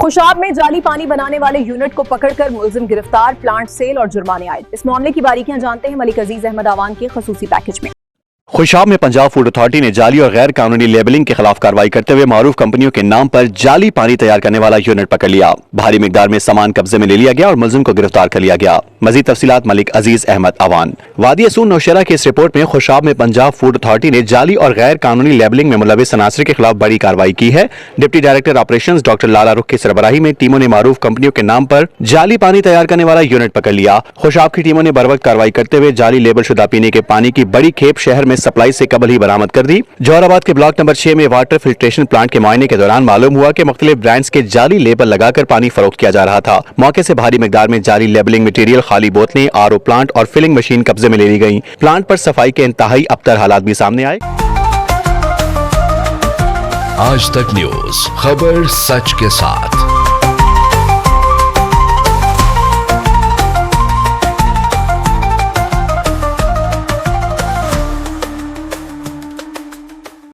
खुशाब में जाली पानी बनाने वाले यूनिट को पकड़कर मुलजिम गिरफ्तार, प्लांट सेल और जुर्माने आए। इस मामले की बारीकियां जानते हैं मलिक अजीज अहमद आवान के खसूसी पैकेज में। खुशाब में पंजाब फूड अथॉरिटी ने जाली और गैर कानूनी लेबलिंग के खिलाफ कार्रवाई करते हुए मारूफ कंपनियों के नाम पर जाली पानी तैयार करने वाला यूनिट पकड़ लिया। भारी मिकदार में सामान कब्जे में ले लिया गया और मुलजिम को गिरफ्तार कर लिया गया। मजीद तफसीलात मलिक अजीज अहमद अवान। वादी असून नौशेरा की इस रिपोर्ट में खुशाब में पंजाब फूड अथॉरिटी ने जाली और गैर कानूनी लेबलिंग में मुलविस अनासर के खिलाफ बड़ी कार्रवाई की है। डिप्टी डायरेक्टर ऑपरेशंस डॉक्टर लाला रुख की सरबराही में टीमों ने मारूफ कंपनियों के नाम पर जाली पानी तैयार करने वाला यूनिट पकड़ लिया। खुशाब की टीमों ने बरवक्त कार्रवाई करते हुए जाली लेबल शुदा पीने के पानी की बड़ी खेप शहर में सप्लाई से कबल ही बरामद कर दी। जौहराबाद के ब्लॉक नंबर 6 में वाटर फिल्ट्रेशन प्लांट के मुआयने के दौरान मालूम हुआ कि मुख्तलिफ ब्रांड्स के जाली लेबल लगाकर पानी फरोख्त किया जा रहा था। मौके से भारी मिकदार में जाली लेबलिंग मटेरियल, खाली बोतलें, आरओ प्लांट और फिलिंग मशीन कब्जे में ले ली गई। प्लांट पर सफाई के इंतहाई अबतर हालात भी सामने आए। आज तक न्यूज, खबर सच के साथ।